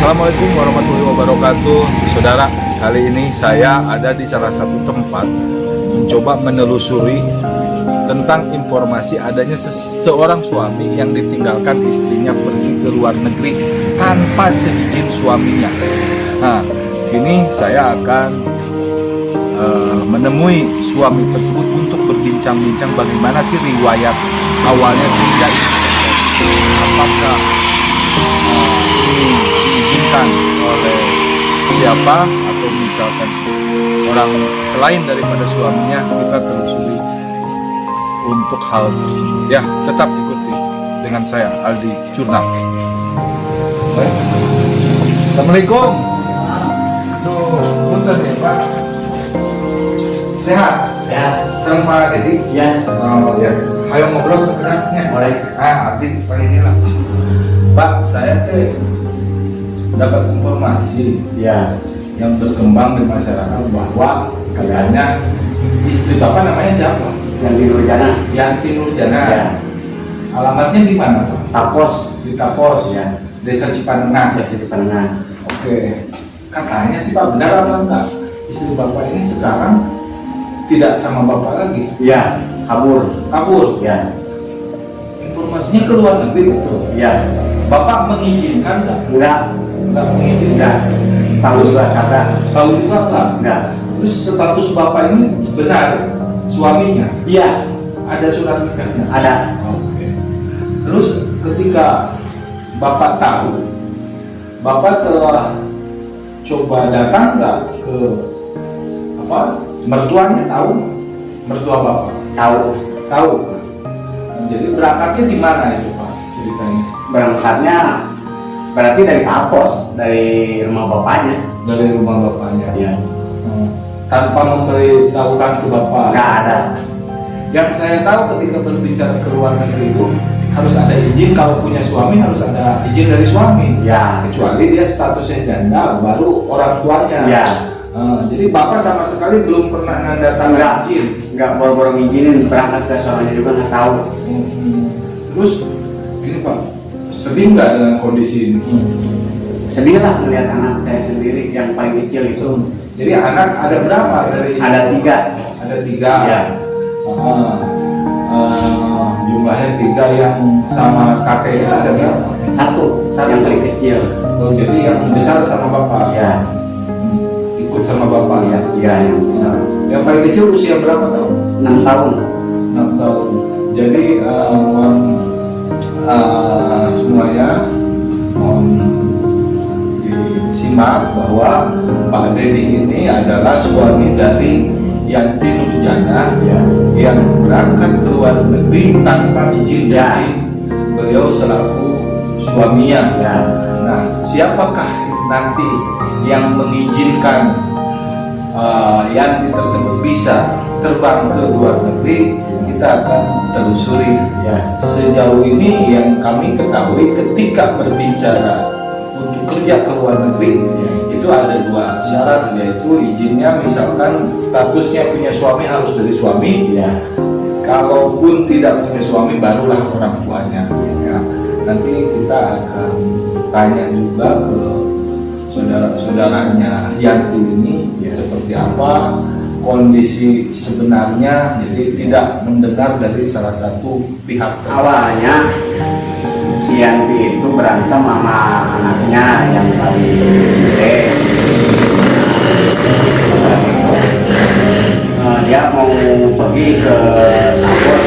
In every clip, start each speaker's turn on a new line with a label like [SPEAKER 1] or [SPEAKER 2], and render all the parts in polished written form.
[SPEAKER 1] Assalamualaikum warahmatullahi wabarakatuh. Saudara, kali ini saya ada di salah satu tempat mencoba menelusuri tentang informasi adanya seorang suami yang ditinggalkan istrinya pergi ke luar negeri tanpa seizin suaminya. Nah, kini saya akan menemui suami tersebut untuk berbincang-bincang bagaimana sih riwayat awalnya sehingga apakah ini diizinkan oleh siapa atau misalkan orang selain daripada suaminya. Kita telusuri untuk hal tersebut ya. Tetap ikuti dengan saya Aldi Jurnal. Baik. Assalamualaikum. Punten ya Pak. Sehat?
[SPEAKER 2] Ya.
[SPEAKER 1] Sama Pak Dedi?
[SPEAKER 2] Ya.
[SPEAKER 1] Oh ya. Ayo ngobrol sebenarnya.
[SPEAKER 2] Boleh.
[SPEAKER 1] Abdi Pak inilah. Pak, saya dapat informasi
[SPEAKER 2] Ya.
[SPEAKER 1] yang berkembang di masyarakat bahwa katanya istri Bapak namanya siapa?
[SPEAKER 2] Yang di Nurjana.
[SPEAKER 1] Yanti Nurjana.
[SPEAKER 2] Ya.
[SPEAKER 1] Alamatnya di mana Pak?
[SPEAKER 2] Tapos.
[SPEAKER 1] Di Tapos.
[SPEAKER 2] Ya.
[SPEAKER 1] Desa Cipanengah.
[SPEAKER 2] Desa Cipanengah.
[SPEAKER 1] Oke. Katanya sih Pak, benar apa enggak? Istri Bapak ini sekarang tidak sama Bapak lagi.
[SPEAKER 2] Ya. Kabur.
[SPEAKER 1] Kabur.
[SPEAKER 2] Ya.
[SPEAKER 1] Informasinya ke luar negeri betul.
[SPEAKER 2] Ya.
[SPEAKER 1] Bapak mengizinkan enggak?
[SPEAKER 2] Enggak.
[SPEAKER 1] Enggak mengizinkan.
[SPEAKER 2] Enggak. Tahu juga kagak.
[SPEAKER 1] Tahu juga enggak?
[SPEAKER 2] Enggak.
[SPEAKER 1] Terus status Bapak ini benar suaminya?
[SPEAKER 2] Iya.
[SPEAKER 1] Ada surat nikahnya?
[SPEAKER 2] Ada.
[SPEAKER 1] Oke. Terus ketika Bapak tahu, Bapak telah coba datang nggak ke mertuanya? Tahu? Mertua Bapak?
[SPEAKER 2] Tahu.
[SPEAKER 1] Tahu. Nah, jadi berangkatnya di mana itu Pak ceritanya?
[SPEAKER 2] Berangkatnya berarti dari Tapos, dari rumah bapaknya.
[SPEAKER 1] Dari rumah Bapaknya.
[SPEAKER 2] Iya.
[SPEAKER 1] Tanpa memberitahukan ke Bapak?
[SPEAKER 2] Enggak ada.
[SPEAKER 1] Yang saya tahu ketika berbicara ke luar negeri itu harus ada izin. Kalau punya suami harus ada izin dari suami.
[SPEAKER 2] Ya.
[SPEAKER 1] Kecuali dia statusnya janda, baru orang tuanya.
[SPEAKER 2] Ya.
[SPEAKER 1] Jadi Bapak sama sekali belum pernah nandatangani izin.
[SPEAKER 2] Enggak boro-boro ngizinin berangkat ke sononya juga nggak tahu.
[SPEAKER 1] Terus ini Pak, sedih nggak dengan kondisi ini?
[SPEAKER 2] Sedih lah melihat anak saya sendiri yang paling kecil itu.
[SPEAKER 1] Jadi anak ada berapa dari istri?
[SPEAKER 2] Ada 3.
[SPEAKER 1] Ada 3.
[SPEAKER 2] Ya.
[SPEAKER 1] Jumlahnya 3, yang sama kakeknya ada berapa?
[SPEAKER 2] Satu. Yang paling kecil.
[SPEAKER 1] Oh, jadi yang besar sama Bapak?
[SPEAKER 2] Ya.
[SPEAKER 1] Ikut sama Bapak ya?
[SPEAKER 2] Iya, yang besar.
[SPEAKER 1] Yang paling kecil usia berapa tahun?
[SPEAKER 2] 6 tahun.
[SPEAKER 1] 6 tahun. Jadi semuanya mohon disimak bahwa Pak Dedi ini adalah suami dari Yanti Nurjana yang berangkat ke luar negeri tanpa izin dari beliau selaku suaminya.
[SPEAKER 2] Ya.
[SPEAKER 1] Nah, siapakah nanti yang mengizinkan Yanti tersebut bisa terbang ke luar negeri? Kita akan telusuri.
[SPEAKER 2] Ya.
[SPEAKER 1] Sejauh ini yang kami ketahui ketika berbicara untuk kerja ke luar negeri itu ada 2 syarat, yaitu izinnya misalkan statusnya punya suami harus dari suami.
[SPEAKER 2] Ya.
[SPEAKER 1] Kalaupun tidak punya suami barulah orang tuanya ya. Nanti kita akan tanya juga ke saudara-saudaranya Yanti ini seperti apa kondisi sebenarnya, jadi tidak mendengar dari salah satu pihak saja.
[SPEAKER 2] Awalnya si Yanti itu berantem sama anaknya yang paling gede. Dia mau pergi ke Tapos,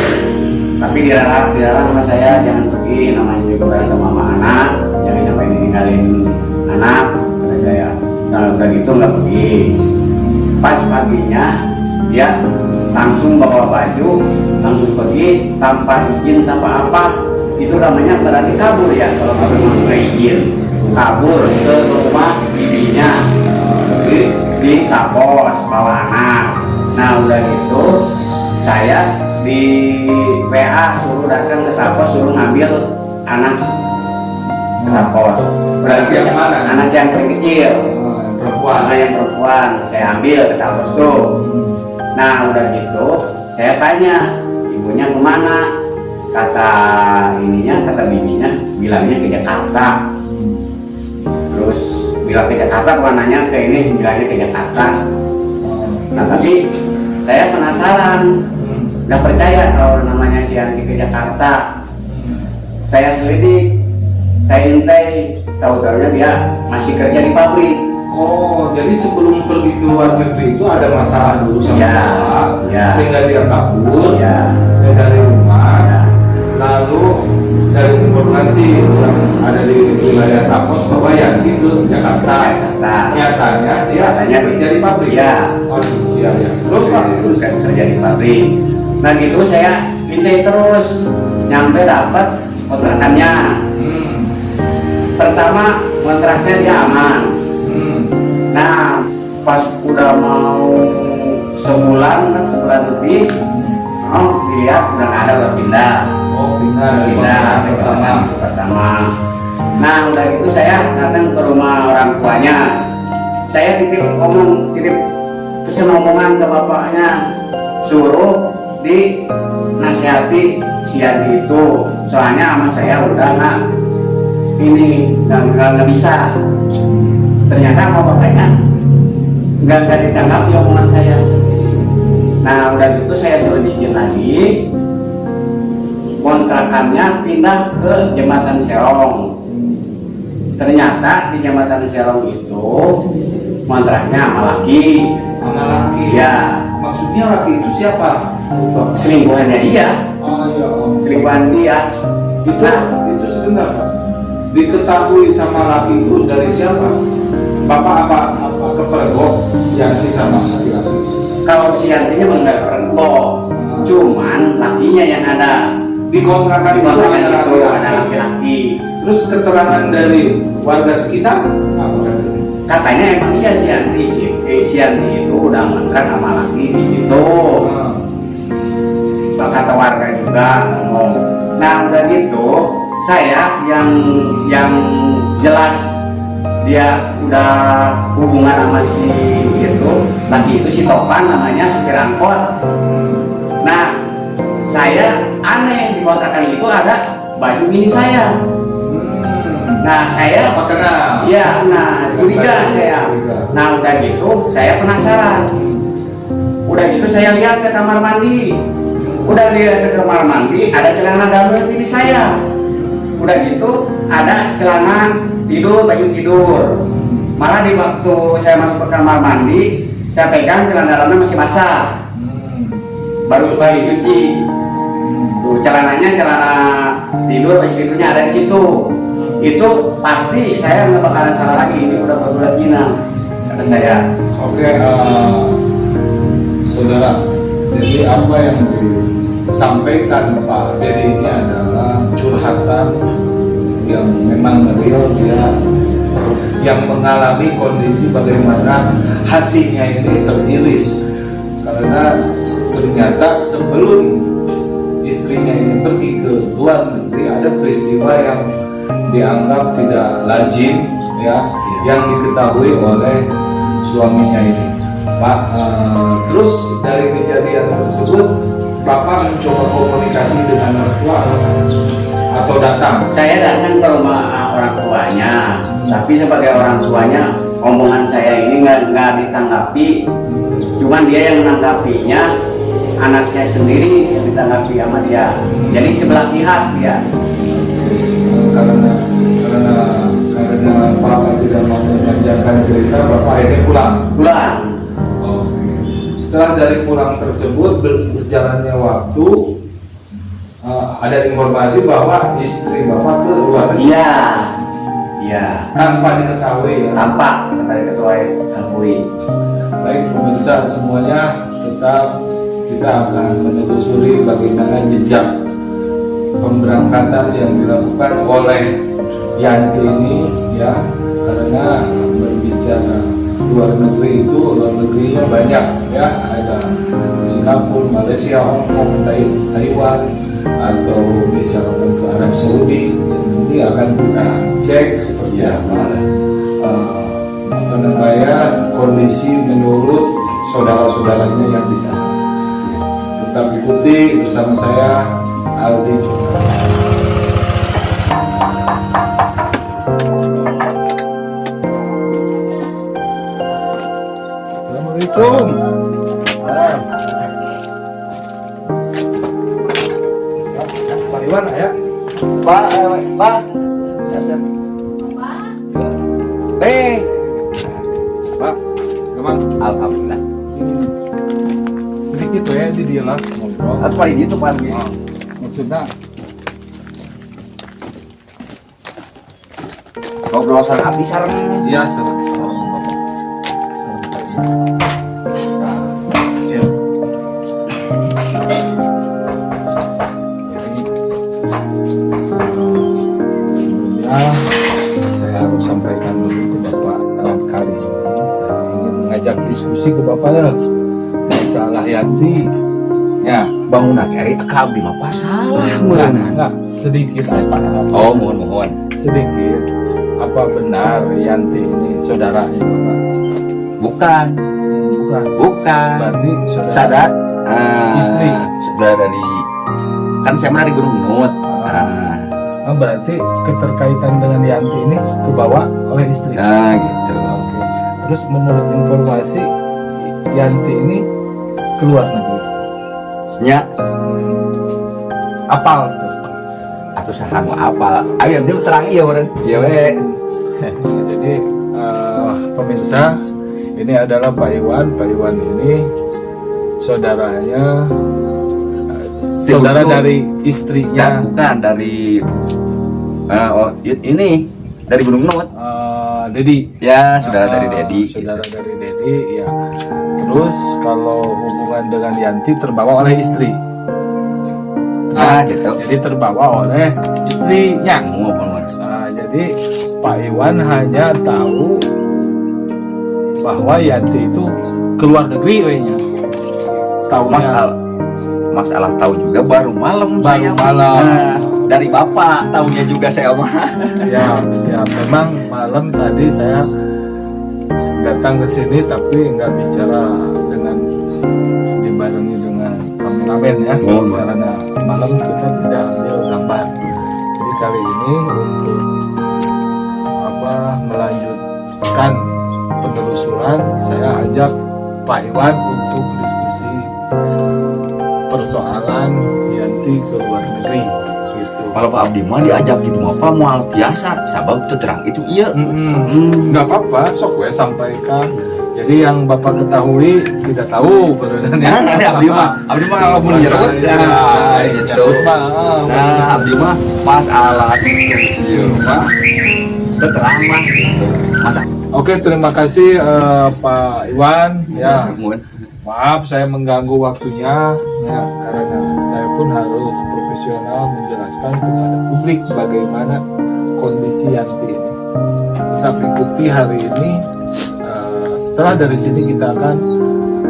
[SPEAKER 2] tapi dilarang sama saya, jangan pergi, namanya juga berantem sama anak, jangan sampai ninggalin anak, kata saya. Kalau udah gitu nggak pergi. Pas paginya dia langsung bawa baju, langsung pergi tanpa izin, tanpa apa. Itu namanya berarti kabur ya, kalau memang nggak izin. Kabur ke rumah bibinya di Tapos bawa anak. Nah udah gitu saya di WA suruh datang ke Tapos, suruh ngambil anak ke Tapos. Berarti
[SPEAKER 1] yang mana?
[SPEAKER 2] Anak yang paling kecil.
[SPEAKER 1] Perempuan.
[SPEAKER 2] Anak yang perempuan saya ambil ke Tapos tuh. Nah udah gitu saya tanya ibunya kemana, kata bibinya bilangnya ke Jakarta. Terus bilang ke Jakarta, bukan nanya ke ini, bilangnya ke Jakarta. Nah tapi saya penasaran, nggak percaya kalau namanya si Yanti ke Jakarta. Saya selidik, saya intai, tahu-tahunya dia masih kerja di pabrik.
[SPEAKER 1] Oh, jadi sebelum pergi ke luar negeri itu ada masalah dulu sama
[SPEAKER 2] Ya,
[SPEAKER 1] bapak,
[SPEAKER 2] ya.
[SPEAKER 1] sehingga dia kabur
[SPEAKER 2] Ya,
[SPEAKER 1] dari rumah.
[SPEAKER 2] ya.
[SPEAKER 1] Lalu dari informasi yang ada di wilayah Tapos bahwa Yanti ke Jakarta.
[SPEAKER 2] Jakarta.
[SPEAKER 1] Nyatanya dia
[SPEAKER 2] Katanya
[SPEAKER 1] kerja di pabrik.
[SPEAKER 2] Ya.
[SPEAKER 1] Oh, iya, iya. Terus Pak, terus
[SPEAKER 2] kerja di pabrik. Nah gitu saya intai terus, nyampe dapat kontrakannya. Pertama kontraknya dia aman. Nah pas udah mau sebulan kan, sebulan lebih, oh dilihat udah nggak ada, udah pindah.
[SPEAKER 1] Oh, pindah dari
[SPEAKER 2] Pindah
[SPEAKER 1] kontrakan
[SPEAKER 2] ke
[SPEAKER 1] pertama.
[SPEAKER 2] kontrakan pertama. Nah udah gitu saya datang ke rumah orang tuanya. Saya titip pesan omongan ke bapaknya, suruh di nasihati si Yanti itu, soalnya sama saya udah nggak bisa. Ternyata sama bapaknya nggak ditanggapi omongan saya. Nah udah gitu saya selidikin lagi, kontrakannya pindah ke Jembatan Serong. Ternyata di Jembatan Serong itu kontraknya sama laki.
[SPEAKER 1] Sama laki.
[SPEAKER 2] Ya,
[SPEAKER 1] Maksudnya laki itu siapa? Lupa.
[SPEAKER 2] selingkuhannya dia,
[SPEAKER 1] Oh iya.
[SPEAKER 2] selingkuhan dia.
[SPEAKER 1] Itu
[SPEAKER 2] Nah,
[SPEAKER 1] itu sebentar Pak. Diketahui sama laki itu dari siapa? Bapak apa kepergok Yanti sama laki-laki?
[SPEAKER 2] kalau si Yantinya mah nggak pergok, cuman lakinya yang ada
[SPEAKER 1] Di kontrakan
[SPEAKER 2] di
[SPEAKER 1] itu
[SPEAKER 2] kontrakan
[SPEAKER 1] ada
[SPEAKER 2] itu ada
[SPEAKER 1] laki-laki.
[SPEAKER 2] laki-laki.
[SPEAKER 1] Terus keterangan dari warga sekitar apa katanya?
[SPEAKER 2] Katanya emang iya si Yanti, si Yanti itu udah ngontrak sama laki di situ. Kata warga juga ngomong. Nah udah gitu saya yang jelas dia udah hubungan sama si itu laki itu, si Topan namanya, supir angkot. Nah saya aneh, di kontrakan itu ada baju bini saya. Nah saya
[SPEAKER 1] Apa kenal?
[SPEAKER 2] iya, nah curiga saya. Nah udah gitu saya penasaran. Udah gitu saya lihat ke kamar mandi. Udah lihat ke kamar mandi ada celana dalam bini saya. Udah gitu ada celana tidur, baju tidur. Malah di waktu saya masuk ke kamar mandi, saya pegang celana dalamnya masih basah, baru dicuci. Tuh celananya, celana tidur, baju tidurnya ada di situ. Itu pasti saya nggak bakalan salah lagi, ini udah berbulan Cina, kata saya.
[SPEAKER 1] Oke, saudara. Jadi apa yang disampaikan Pak Dedi ini adalah curhatan yang memang real, dia yang mengalami kondisi bagaimana hatinya ini teriris karena ternyata sebelum istrinya ini pergi ke luar negeri ada peristiwa yang dianggap tidak lazim ya, yang diketahui oleh suaminya ini Pak. Terus dari kejadian tersebut Bapak mencoba komunikasi dengan mertua atau datang?
[SPEAKER 2] Saya datang ke rumah orang tuanya, tapi sebagai orang tuanya omongan saya ini nggak ditanggapi. Cuman dia yang menanggapinya, anaknya sendiri yang ditanggapi sama dia. Jadi sebelah pihak dia.
[SPEAKER 1] Karena Bapak tidak mau memanjangkan cerita, Bapak akhirnya pulang. Setelah dari pulang tersebut berjalannya waktu, ada informasi bahwa istri Bapak ke luar negeri.
[SPEAKER 2] Iya.
[SPEAKER 1] Tanpa diketahui ya.
[SPEAKER 2] Tanpa diketahui.
[SPEAKER 1] Baik pemirsa semuanya, tetap kita akan menelusuri bagaimana jejak pemberangkatan yang dilakukan oleh Yanti ini ya, karena berbicara luar negeri itu, luar negerinya banyak ya, ada Singapura, Malaysia, Hong Kong, Taiwan, atau misalkan ke Arab Saudi. Nanti akan kita cek seperti apa kondisi menurut saudara-saudaranya yang di sana. Tetap ikuti bersama saya Aldi Jum'at. Assalamualaikum. Pak Iwan ya?
[SPEAKER 2] Pak.
[SPEAKER 1] Pak, gimana?
[SPEAKER 2] Alhamdulillah.
[SPEAKER 1] Sedikit ya di dia lah ngobrol.
[SPEAKER 2] Atau ini tuh Pak.
[SPEAKER 1] Maksudnya
[SPEAKER 2] Ngobrol sama abdi sareng.
[SPEAKER 1] iya sareng Bapak. Nah, iya. Sebelumnya saya harus sampaikan dulu ke Bapak dalam kali ini saya ingin mengajak diskusi ke Bapak ya masalah Yanti ya.
[SPEAKER 2] Bangunan kari abdi mah pasalah
[SPEAKER 1] Enggak, sedikit aja.
[SPEAKER 2] Oh, mohon.
[SPEAKER 1] Sedikit. Apa benar Yanti ini saudara Bapak?
[SPEAKER 2] Bukan.
[SPEAKER 1] Berarti saudara
[SPEAKER 2] Sadat.
[SPEAKER 1] Istri.
[SPEAKER 2] Saudara dari kan saya dari Gunung Nut.
[SPEAKER 1] Berarti keterkaitan dengan Yanti ini kebawa oleh istri.
[SPEAKER 2] Gitu.
[SPEAKER 1] Oke. Terus menurut informasi Yanti ini keluar negeri.
[SPEAKER 2] Nya,
[SPEAKER 1] Apal tuh.
[SPEAKER 2] atuh saha nu apal. Ayo dia terang ieu meureun. Ieu we.
[SPEAKER 1] Jadi pemirsa, ini adalah Pak Iwan. Pak Iwan ini saudaranya, saudara dari istrinya.
[SPEAKER 2] Bukan dari ini dari Gunung Nut.
[SPEAKER 1] Dedi.
[SPEAKER 2] Ya, saudara dari Dedi.
[SPEAKER 1] Saudara dari Dedi, ya. Terus kalau hubungan dengan Yanti terbawa oleh istri.
[SPEAKER 2] Gitu.
[SPEAKER 1] Jadi terbawa oleh istrinya.
[SPEAKER 2] Mohon.
[SPEAKER 1] Jadi Pak Iwan hanya tahu bahwa Yanti itu keluar negeri kayaknya.
[SPEAKER 2] Masalah tahu juga baru malam saya. Dari bapak tahunya juga saya mah.
[SPEAKER 1] Siap. Memang malam tadi saya datang ke sini tapi nggak bicara dengan dibarengi dengan kameramen ya. Karena malam kita tidak ambil gambar. Jadi kali ini untuk melanjutkan penelusuran saya ajak Pak Iwan untuk diskusi persoalan Yanti ke luar negeri gitu.
[SPEAKER 2] Kalau Pak Abdi mah diajak gitu mah Pak moal biasa sabab terang itu iya.
[SPEAKER 1] Nggak apa-apa, sok gue sampaikan. Jadi yang Bapak ketahui tidak tahu benerannya.
[SPEAKER 2] Abdi mah kalau mau nyerut Abdi mah masalah itu Pak terang mah masa.
[SPEAKER 1] Oke, terima kasih Pak Iwan ya. Maaf saya mengganggu waktunya ya, karena saya pun harus profesional menjelaskan kepada publik bagaimana kondisi Yanti ini. Kita ikuti hari ini. Setelah dari sini kita akan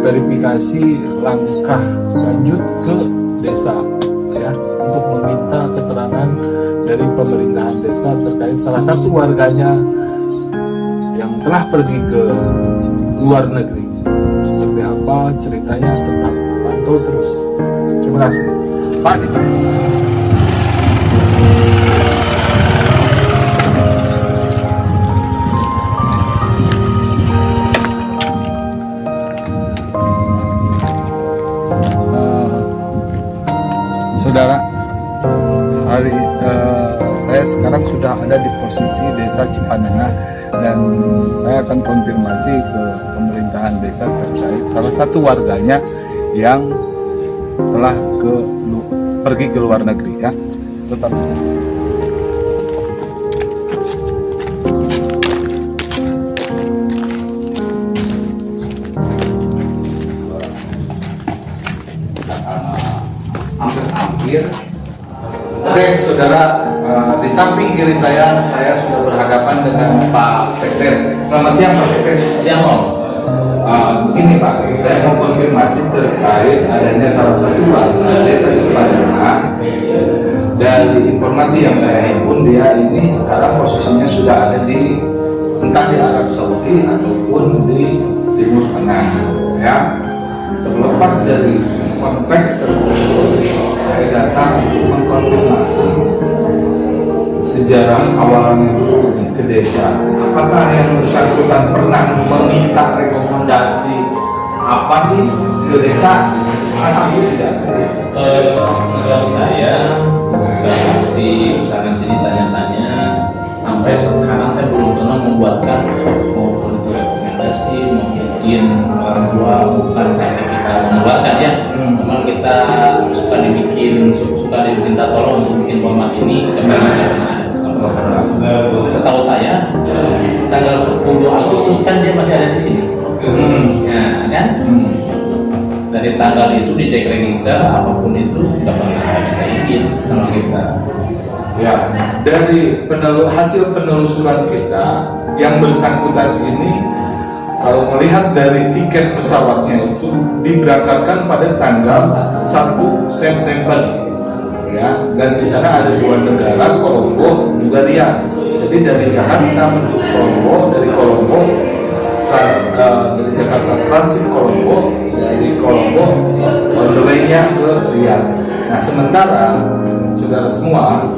[SPEAKER 1] verifikasi langkah lanjut ke desa ya untuk meminta keterangan dari pemerintahan desa terkait salah satu warganya yang telah pergi ke luar negeri. Seperti apa ceritanya, tetap pantau terus. Terima kasih Pak. Saudara, saya sekarang sudah ada di posisi desa Cipanengah dan saya akan konfirmasi ke pemerintahan desa terkait salah satu warganya yang telah pergi ke luar negeri ya. Tetap.
[SPEAKER 2] Hampir.
[SPEAKER 1] Oke, saudara, di samping kiri saya sudah berhadapan dengan Pak Sekdes. Selamat siang Pak Sekdes.
[SPEAKER 2] Siang Om.
[SPEAKER 1] Begini Pak, saya mau konfirmasi terkait adanya salah satu warga desa Cipanengah. Dari informasi yang saya himpun, dia ini sekarang posisinya sudah ada di entah di Arab Saudi ataupun di Timur Tengah, ya. Terlepas dari konteks tersebut, saya datang untuk mengkonfirmasi sejarah awalnya dulu ke desa. Apakah yang bersangkutan pernah meminta rekomendasi apa sih ke desa?
[SPEAKER 3] Kalau saya masih misalkan sini tanya-tanya, sampai sekarang saya belum pernah membuatkan maupun itu rekomendasi mau izin orang tua, bukan kayak kita mengeluarkan ya. Cuma kita suka diminta tolong untuk bikin format ini dan setahu saya tanggal 10 Agustus kan dia masih ada di sini. Ya kan? Dari tanggal itu dicek register apapun itu nggak pernah ada izin sama kita.
[SPEAKER 1] Ya, dari hasil penelusuran kita yang bersangkutan ini, kalau melihat dari tiket pesawatnya itu diberangkatkan pada tanggal 1 September, ya, dan di sana ada 2 negara, Kolombo juga Riyadh. Jadi dari Jakarta menuju Kolombo, dari Kolombo dari Jakarta transit Kolombo, dari Kolombo on the way-nya ke Riyadh. Nah, sementara saudara semua,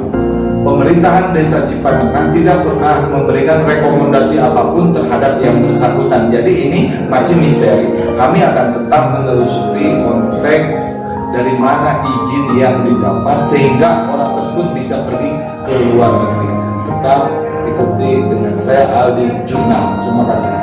[SPEAKER 1] pemerintahan Desa Cipanengah tidak pernah memberikan rekomendasi apapun terhadap yang bersangkutan. Jadi ini masih misteri. Kami akan tetap menelusuri konteks dari mana izin yang didapat sehingga orang tersebut bisa pergi ke luar negeri. Tetap ikuti dengan saya Aldi Jurnal. Terima kasih.